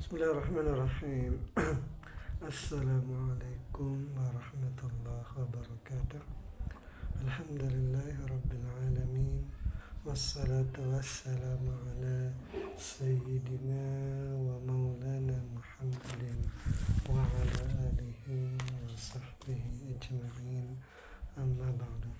Bismillahirrahmanirrahim. Assalamualaikum warahmatullahi wabarakatuh. Alhamdulillahi rabbil alamin. Wassalatu wassalamu ala sayyidina wa maulana Muhammadin wa ala alihi wa sahbihi ajma'in. Amma ba'du.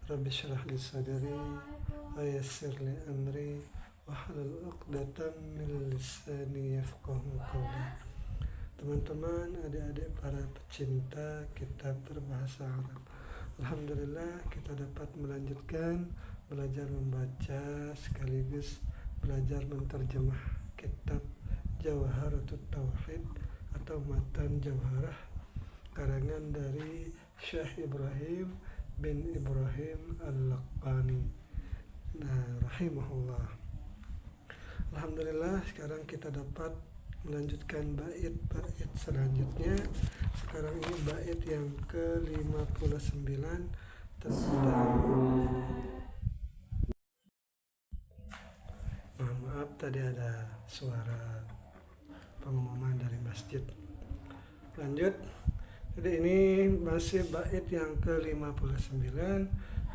Rabbi syrah li sadri wa yassir li amri wahlul 'uqdatam min lisani yafqahu qawli. Teman-teman, adik-adik para pecinta kitab berbahasa Arab, alhamdulillah kita dapat melanjutkan belajar membaca sekaligus belajar menterjemah kitab Jawharatut Tauhid atau Matan Jawharah karangan dari Syekh Ibrahim bin Ibrahim Al-Laqani rahimahullah. Alhamdulillah, sekarang kita dapat melanjutkan bait-bait selanjutnya. Sekarang ini bait yang ke-59 tentang maaf tadi ada suara pengumuman dari masjid. Lanjut. Jadi ini masih bait yang ke-59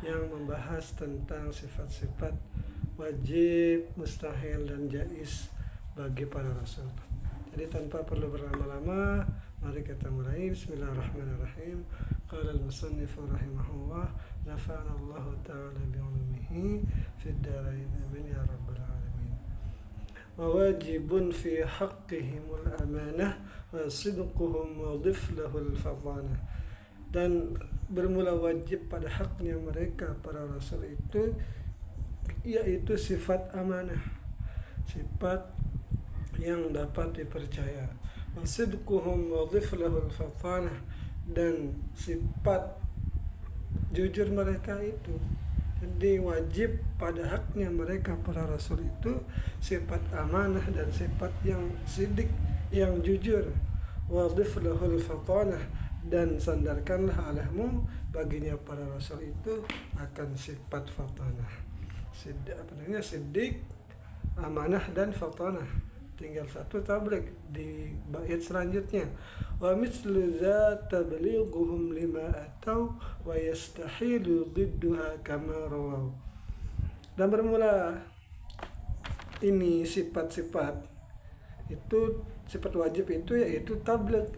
yang membahas tentang sifat-sifat wajib, mustahil, dan jaiz bagi para rasul. Jadi tanpa perlu berlama-lama, mari kita mulai. Bismillahirrahmanirrahim. Qala al-musannif rahimahullah, nafa'ana Allah ta'ala bi'ulumihi fid dharain amin ya rabbal alamin. Wa wajibun fi haqqihimul amanah wa sidquhum wa dhif lahul fadhanah. Dan bermula wajib pada haknya mereka para rasul itu yaitu sifat amanah, sifat yang dapat dipercaya. Wasidquhum wa dhif lahul fatanah, dan sifat jujur mereka itu. Jadi wajib pada haknya mereka para rasul itu sifat amanah dan sifat yang sidik, yang jujur. Wa dhif lahul fatanah, dan sandarkanlah olehmu baginya para rasul itu akan sifat fatanah. Sidik, amanah, dan fatanah. Tinggal satu tabligh di bait selanjutnya. Wa mislu za tablighuhum lima atau wa yastahilu didduha kama rawaw. Dan bermula ini sifat-sifat itu, sifat wajib itu yaitu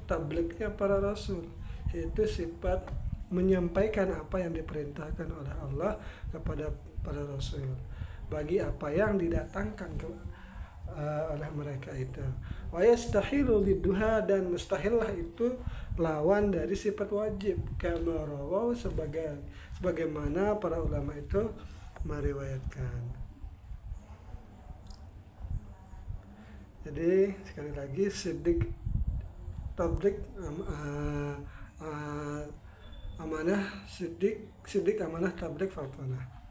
tablighnya para rasul, yaitu sifat menyampaikan apa yang diperintahkan oleh Allah kepada para rasul bagi apa yang didatangkan oleh mereka itu. Wa yastahilu lidduha, dan mustahillah itu lawan dari sifat wajib, kama rawaw, sebagaimana para ulama itu meriwayatkan. Jadi sekali lagi, sidik, tabligh, amanah, sidik, amanah, tabligh, fatanah.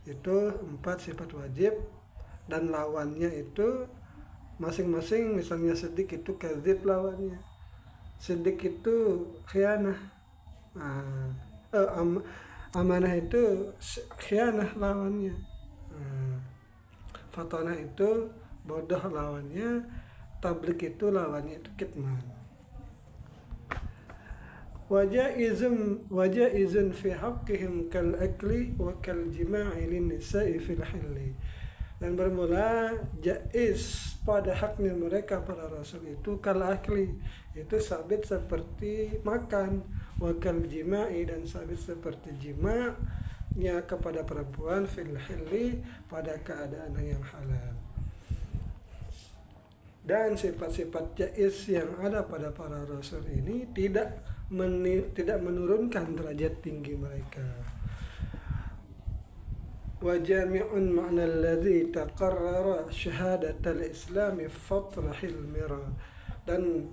Itu 4 sifat wajib, dan lawannya itu masing-masing. Misalnya sidik itu kadzib, lawannya sidik itu khianah, amanah itu khianah lawannya, fatanah itu bodoh lawannya, tabligh itu lawannya itu kitman. Wajaizun fi haqqihim kal akli wa kal jima'i lin nisa'i fil hilli. Dan bermula jaiz pada haknya mereka para rasul itu kal akli, itu sabit seperti makan, wa kal jima'i, dan sabit seperti jima'nya kepada perempuan, fil hilli, pada keadaan yang halal. Dan sifat-sifat jaiz yang ada pada para rasul ini tidak menurunkan derajat tinggi mereka. Wa jami'un ma'na alladhi taqarrara syahadatal islami fatrahil mira. Dan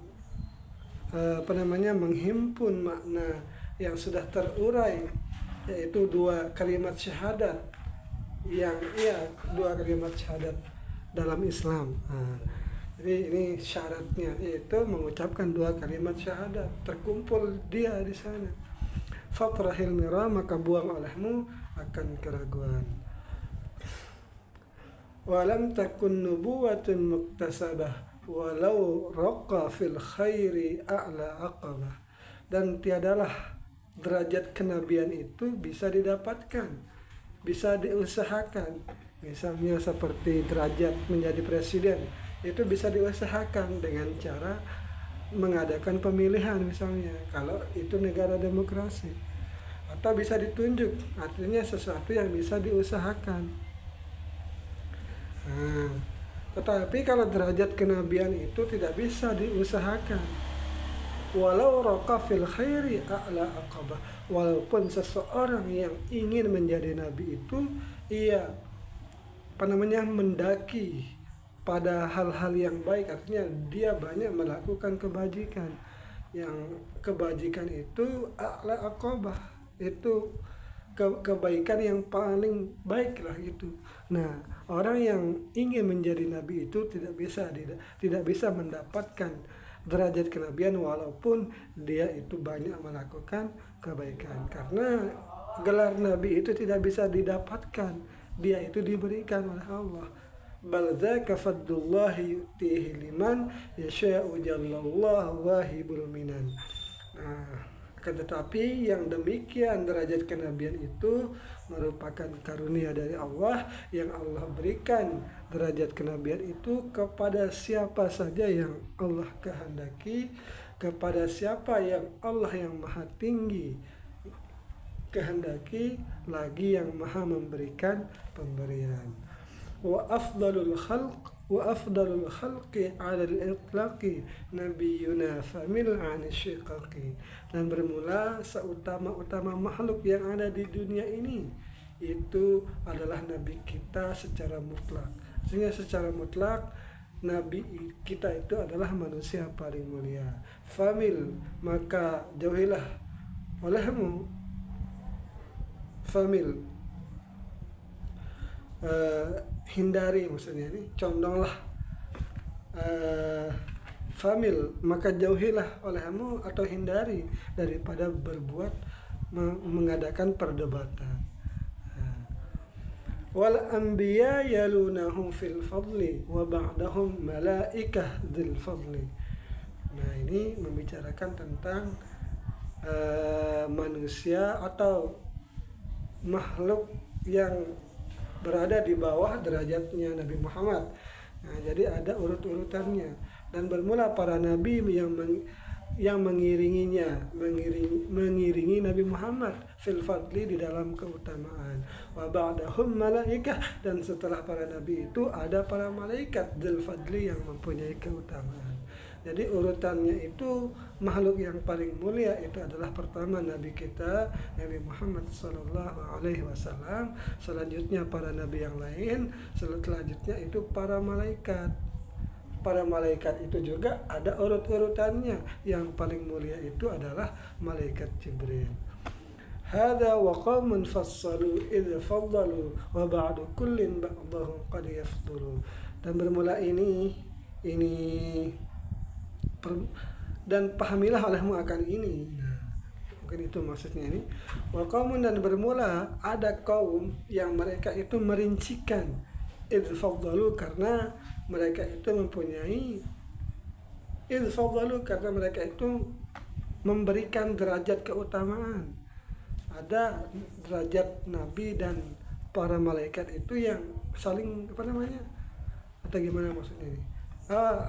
menghimpun makna yang sudah terurai, yaitu 2 kalimat syahadat, dua kalimat syahadat dalam Islam. Jadi ini syaratnya, yaitu mengucapkan 2 kalimat syahadat, terkumpul dia di sana. Fatrahil mira, maka buang olehmu akan keraguan. Walam takun nubuwatun muktasabah walau raqa fil khairi a'la aqabah, dan tiadalah derajat kenabian itu bisa didapatkan, bisa diusahakan. Misalnya seperti derajat menjadi presiden, itu bisa diusahakan dengan cara mengadakan pemilihan misalnya, kalau itu negara demokrasi. Atau bisa ditunjuk, artinya sesuatu yang bisa diusahakan. Nah, tetapi kalau derajat kenabian itu tidak bisa diusahakan. Walau raqa fil khairi a'la aqabah, walaupun seseorang yang ingin menjadi nabi itu ia mendaki pada hal-hal yang baik, artinya dia banyak melakukan kebajikan. Yang kebajikan itu a'la aqabah, itu kebaikan yang paling baik lah itu. Nah, orang yang ingin menjadi nabi itu tidak bisa mendapatkan derajat kenabian walaupun dia itu banyak melakukan kebaikan, karena gelar nabi itu tidak bisa didapatkan, dia itu diberikan oleh Allah. Bal dzaka fadlullahi yu'tihi liman yasha'u jallallahu wahibul minan. Nah, tetapi yang demikian derajat kenabian itu merupakan karunia dari Allah, yang Allah berikan derajat kenabian itu kepada siapa saja yang Allah kehendaki, kepada siapa yang Allah yang maha tinggi kehendaki, lagi yang maha memberikan pemberian. Wa afdalul khalqi 'ala al-itlaqi nabiyuna famil 'an syiqaqi. Dan bermula seutama-utama makhluk yang ada di dunia ini itu adalah nabi kita secara mutlak. Sehingga secara mutlak nabi kita itu adalah manusia paling mulia. Famil, maka jauhilah olehmu, famil, hindari, maksudnya ini condonglah, famil, maka jauhilah olehmu atau hindari daripada berbuat mengadakan perdebatan. Wal anbiya yalunahum fil fadli wa ba'dahum malaikah dzil fadli. Nah, ini membicarakan tentang manusia atau makhluk yang berada di bawah derajatnya Nabi Muhammad. Nah, jadi ada urut-urutannya, dan bermula para nabi yang mengiringi Nabi Muhammad fil fadli, di dalam keutamaan. Wa ba'dahum malaikah, dan setelah para nabi itu ada para malaikat dzul fadli yang mempunyai keutamaan. Jadi urutannya itu makhluk yang paling mulia itu adalah pertama nabi kita Nabi Muhammad SAW, selanjutnya para nabi yang lain, selanjutnya itu para malaikat. Para malaikat itu juga ada urut-urutannya, yang paling mulia itu adalah malaikat Jibril. Hada wa qaumun fassalu idh faddalu wa ba'du kullin ba'dahum qad yafdulu. Dan bermula ini dan pahamilah olehmu akan ini. Nah, mungkin itu maksudnya ini. Wa qaumun, dan bermula ada kaum yang mereka itu merincikan idh faddalu, karena mereka itu mempunyai karena mereka itu memberikan derajat keutamaan. Ada derajat nabi dan para malaikat itu yang saling atau gimana maksudnya ini?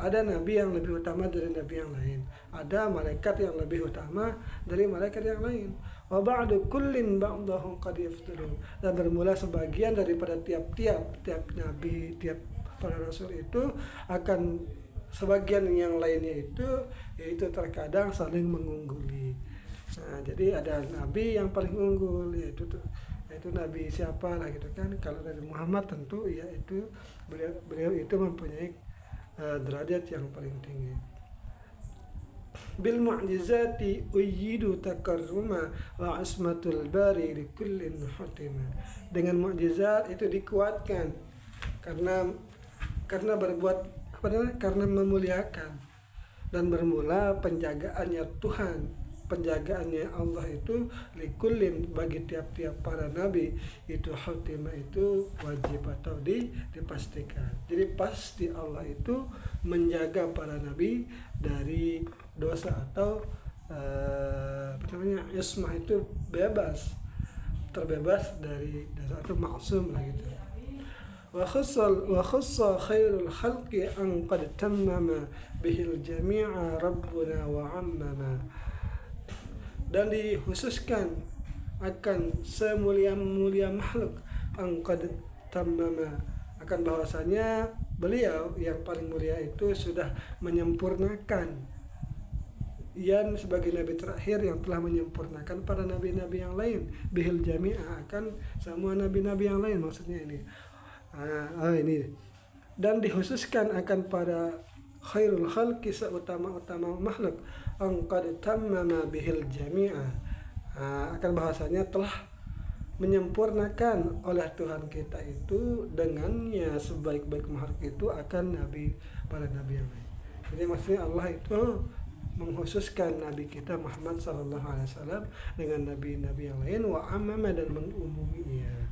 Ada nabi yang lebih utama dari nabi yang lain, ada malaikat yang lebih utama dari malaikat yang lain. Wa ba'du kullin ba'dahum qad yafdulu, dan bermula sebagian daripada tiap nabi, tiap para rasul itu akan sebagian yang lainnya itu, yaitu terkadang saling mengungguli. Nah, jadi ada nabi yang paling unggul, yaitu nabi siapa lah gitu kan. Kalau dari Muhammad tentu yaitu beliau itu mempunyai derajat yang paling tinggi. Bil mu'jizati uyyidu takarruma wa asmatul bari li kullin hutima. Dengan mukjizat itu dikuatkan karena berbuat karena memuliakan, dan bermula penjagaannya Tuhan penjagaannya Allah itu likullin, bagi tiap-tiap para nabi itu hutima, itu wajib atau dipastikan. Jadi pasti Allah itu menjaga para nabi dari dosa atau ismah, itu terbebas dari dosa atau maksum lah gitu. وخص خير الخلق أن قد تمم به الجميع ربنا وعمما. Dan dikhususkan akan semulia-mulia makhluk an qad tammama, akan bahwasanya beliau yang paling mulia itu sudah menyempurnakan, Ian sebagai nabi terakhir yang telah menyempurnakan para nabi-nabi yang lain, bihil jami'ah, akan semua nabi-nabi yang lain maksudnya ini. Ini, dan dikhususkan akan para khairul khalqi, seutama-utama makhluk, qad tammama bihil jami'ah, akan bahasanya telah menyempurnakan oleh Tuhan kita itu dengannya sebaik-baik makhluk itu akan para nabi yang lain. Jadi maksudnya Allah itu mengkhususkan nabi kita Muhammad SAW dengan nabi-nabi yang lain, wa amama, dan mengumuminya.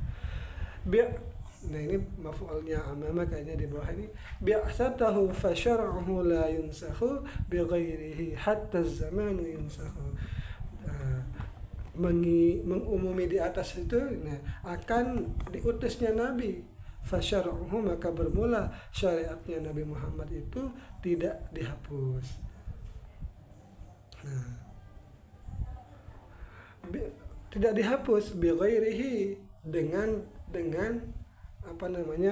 Nah ini maf'ulnya amama kayaknya di bawah ini. Bi'asatahu fa syar'uhu la yunsakhu bi ghairihi hatta zamanu yunsakhu. Mengumumi di atas itu, nah, akan diutusnya nabi, fa syar'uhu, maka bermula syariatnya Nabi Muhammad itu tidak dihapus. Nah, tidak dihapus bi ghairihi, dengan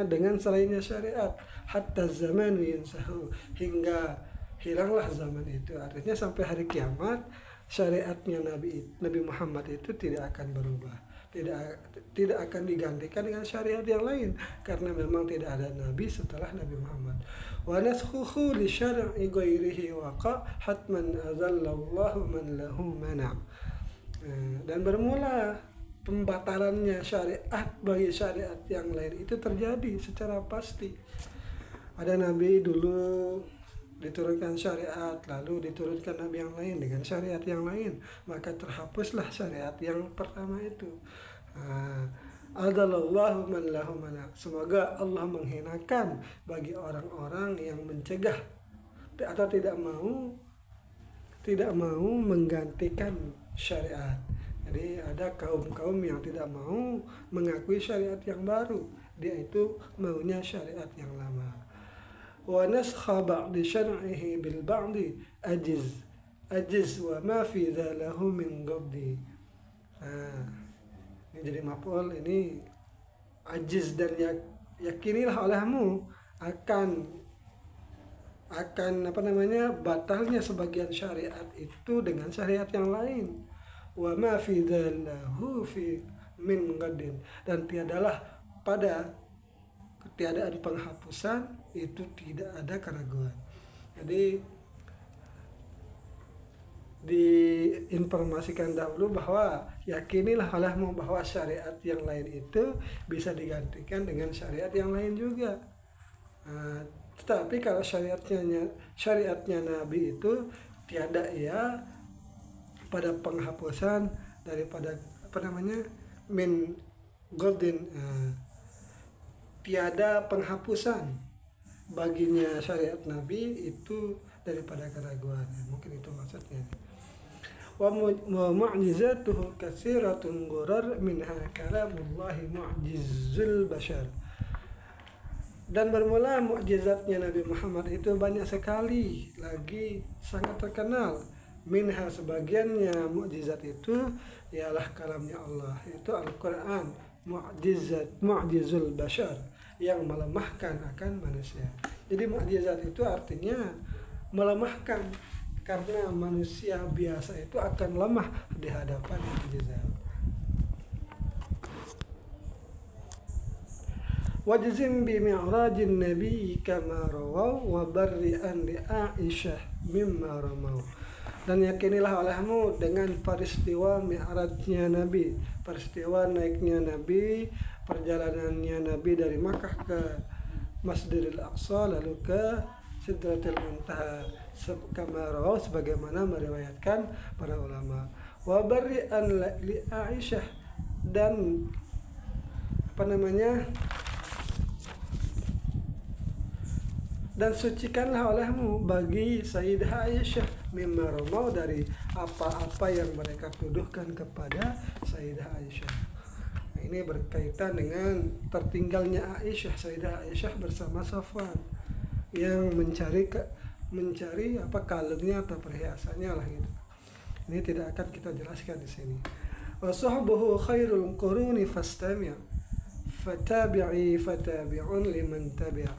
dengan selainnya syariat, hatta zaman yunsahu, hingga hilanglah zaman itu. Artinya sampai hari kiamat syariatnya Nabi Muhammad itu tidak akan berubah, tidak akan digantikan dengan syariat yang lain, karena memang tidak ada nabi setelah Nabi Muhammad. Wa naskhuhu li syar'i ghairihi waqa hatman azallallahu man lahu mana'. Dan bermula pembatalannya syariat bagi syariat yang lain itu terjadi secara pasti. Ada nabi dulu diturunkan syariat, lalu diturunkan nabi yang lain dengan syariat yang lain, maka terhapuslah syariat yang pertama itu. Adallallahu man lahu mana'. Semoga Allah menghinakan bagi orang-orang yang mencegah atau tidak mau menggantikan syariat. Jadi ada kaum-kaum yang tidak mau mengakui syariat yang baru, dia itu maunya syariat yang lama. Wa naskha ba'di syar'ihi bil ba'di ajiz wa ma fi dhalahu min qabdi. Ini jadi maf'ul, ini ajiz, dan yakinilah olehmu akan batalnya sebagian syariat itu dengan syariat yang lain. Wa ma fi dhalahu fi min qadin, dan tiadalah pada ketiadaan penghapusan itu tidak ada keraguan. Jadi diinformasikan dahulu bahwa yakinilah olehmu bahwa syariat yang lain itu bisa digantikan dengan syariat yang lain juga. Tetapi kalau syariatnya Nabi itu tiada pada penghapusan daripada min goldin, tiada penghapusan baginya syariat Nabi itu daripada keraguan. Mungkin itu maksudnya. Wa mu'jizatuhu katsiratun ghurar minha kalamullahi mu'jizul bashar. Dan bermula mukjizatnya Nabi Muhammad itu banyak sekali, lagi sangat terkenal. Minha, sebagiannya mukjizat itu ialah kalamnya Allah, itu Al-Quran, mu'jizul bashar, yang melemahkan akan manusia. Jadi mukjizat itu artinya melemahkan, karena manusia biasa itu akan lemah di hadapan mukjizat. Wajzim bi mi'rajin nabi kama rawaw wa barri'an li Aisyah mimma ramaw. Dan yakinilah olehmu dengan peristiwa mi'rajnya Nabi, peristiwa naiknya Nabi, perjalanannya Nabi dari Makkah ke Masjidil Aqsa, lalu ke Sidratil Muntaha, kama rawahu, sebagaimana meriwayatkan para ulama. Wa bari'an li Aisyah, dan dan sucikanlah olehmu bagi Sayyidah Aisyah mimma ramau, dari apa-apa yang mereka tuduhkan kepada Sayyidah Aisyah. Nah, ini berkaitan dengan tertinggalnya Sayyidah Aisyah bersama Safwan yang mencari kalungnya atau perhiasannya lah gitu. Ini tidak akan kita jelaskan di sini. Wa sahbuhu khairul quruni fastami' fatabi'un liman tabi'a.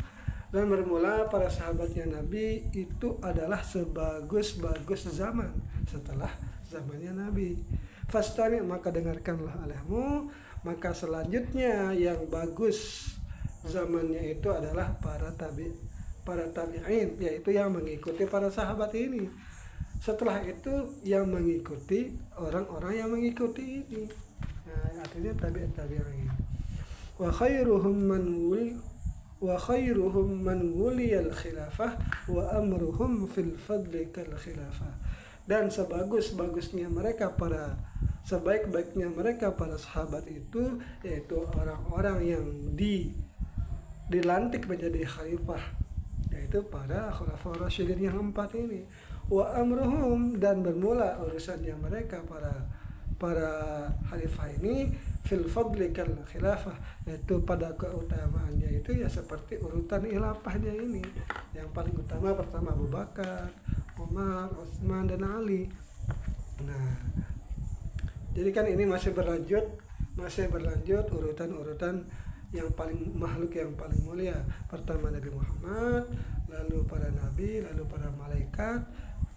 Dan bermula para sahabatnya Nabi itu adalah sebagus-bagus zaman setelah zamannya Nabi. Fastami', maka dengarkanlah olehmu. Maka selanjutnya yang bagus zamannya itu adalah para tabi'in, yaitu yang mengikuti para sahabat ini. Setelah itu yang mengikuti orang-orang yang mengikuti ini. Nah, artinya tabi'in. Wa khairuhum man wuliyal khilafah wa amruhum fil fadli kal khilafah. Dan sebaik-baiknya mereka para sahabat itu yaitu orang-orang yang dilantik menjadi khalifah, yaitu para khulafaur rasyidin yang 4 ini. Wa amruhum, dan bermula urusannya mereka para khalifah ini fil fadli kal khilafah, yaitu pada keutamaannya itu ya seperti urutan khilafahnya ini. Yang paling utama pertama Abu Bakar, Umar, Utsman, dan Ali. Nah, jadi kan ini masih berlanjut urutan yang paling makhluk yang paling mulia. Pertama Nabi Muhammad, lalu para nabi, lalu para malaikat,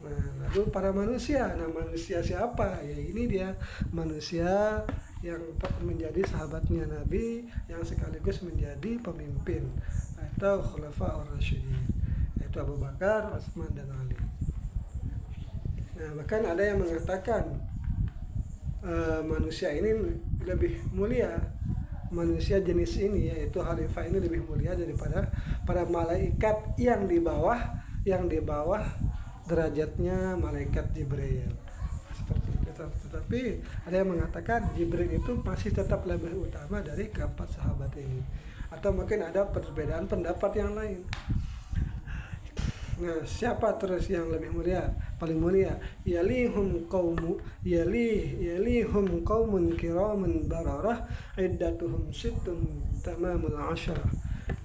lalu para manusia. Nah, manusia siapa? Ya ini dia, manusia yang menjadi sahabatnya Nabi, yang sekaligus menjadi pemimpin atau khulafaur rasyidin, yaitu Abu Bakar, Utsman, dan Ali. Nah, bahkan ada yang mengatakan manusia ini lebih mulia, manusia jenis ini yaitu khalifah ini lebih mulia daripada para malaikat yang di bawah derajatnya malaikat Jibril. Seperti itu. Tetapi ada yang mengatakan Jibril itu masih tetap lebih utama dari keempat sahabat ini, atau mungkin ada perbedaan pendapat yang lain. Nah, siapa terus yang lebih mulia, paling mulia? Yalihum qaumun kiramun bararah iddatuhum sittun tamamul asyarah.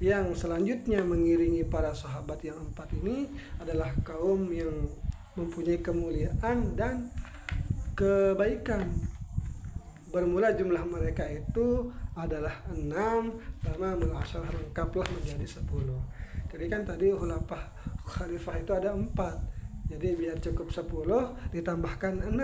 Yang selanjutnya mengiringi para sahabat yang 4 ini adalah kaum yang mempunyai kemuliaan dan kebaikan. Bermula jumlah mereka itu adalah 6, tamamul asyarah, lengkaplah menjadi 10. Jadi kan tadi khalifah itu ada 4, jadi biar cukup 10 ditambahkan 6.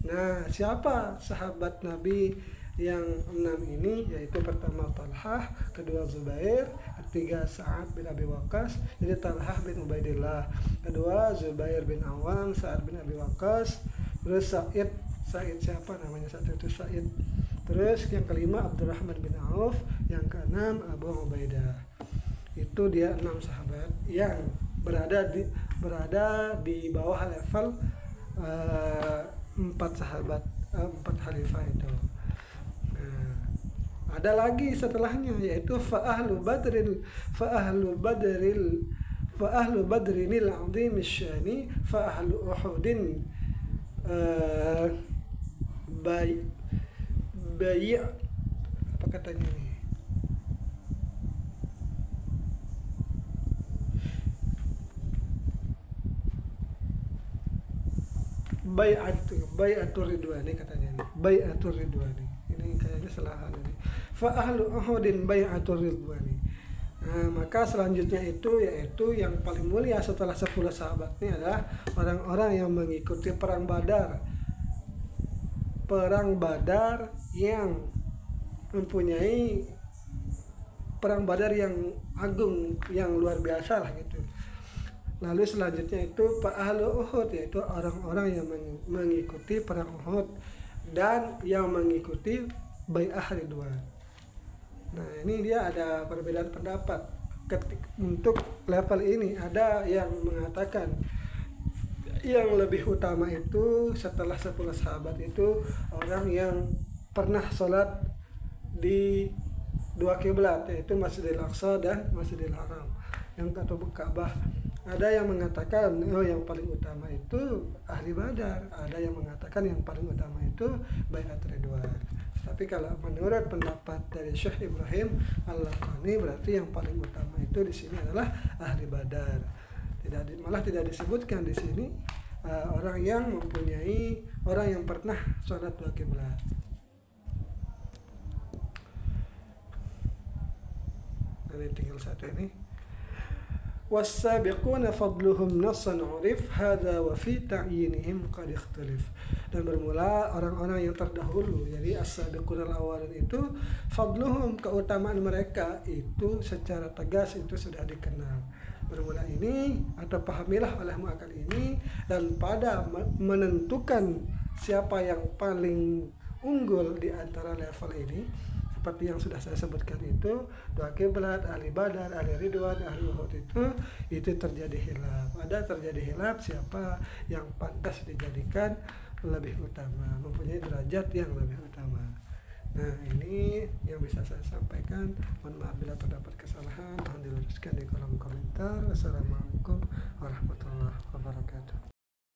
Nah, siapa sahabat Nabi yang 6 ini? Yaitu pertama Talhah, kedua Zubair, ketiga Sa'ad bin Abi Waqqas, jadi Talhah bin Ubaidillah, kedua Zubair bin Awam, Sa'ad bin Abi Waqqas, terus Sa'id siapa namanya satu itu Sa'id, terus yang kelima Abdurrahman bin Auf, yang keenam Abu Ubaidah. Itu dia 6 sahabat yang berada di bawah level 4 sahabat, 4 khalifah itu. Nah, ada lagi setelahnya yaitu fa'ahlu badrinil azim syani fa'ahlu uhudin bayi apa katanya ini, Bai'atur Ridwani katanya ini. Bai'atur Ridwani. Ini kayaknya kesalahan ini. Fa ahlu Uhudin bai'atur Ridwani. Nah, maka selanjutnya itu yaitu yang paling mulia setelah 10 sahabat ini adalah orang-orang yang mengikuti perang Badar. Perang Badar yang mempunyai perang Badar yang agung, yang luar biasa lah gitu. Lalu selanjutnya itu ahlu Uhud, yaitu orang-orang yang mengikuti perang Uhud dan yang mengikuti Bai'ah Ridwan. Nah, ini dia ada perbedaan pendapat untuk level ini ada yang mengatakan yang lebih utama itu setelah 10 sahabat itu orang yang pernah sholat di dua kiblat, yaitu Masjidil Aqsa dan Masjidil Haram yang atau Ka'bah. Ada yang mengatakan yang paling utama itu ahli Badar, ada yang mengatakan yang paling utama itu Baiat Ridwan. Tapi kalau menurut pendapat dari Syekh Ibrahim Al-Laqani, berarti yang paling utama itu di sini adalah ahli Badar. Malah tidak disebutkan di sini orang yang pernah sholat dua kiblat. Ini tinggal satu ini. والسابقون فضلهم نصا عرف هذا وفي تعيينهم قد اختلف. Dan bermula orang-orang yang terdahulu, jadi as-sabiqun al-awwalin itu fadluhum, keutamaan mereka itu secara tegas itu sudah dikenal. Bermula ini atau pahamilah olehmu akan ini, dan pada menentukan siapa yang paling unggul di antara level ini, seperti yang sudah saya sebutkan itu, dua kiblat, ahli Badar, ahli Ridwan, ahli Uhud itu terjadi khilaf. Ada terjadi khilaf siapa yang pantas dijadikan lebih utama, mempunyai derajat yang lebih utama. Nah, ini yang bisa saya sampaikan. Mohon maaf bila terdapat kesalahan, mohon diluruskan di kolom komentar. Wassalamualaikum warahmatullahi wabarakatuh.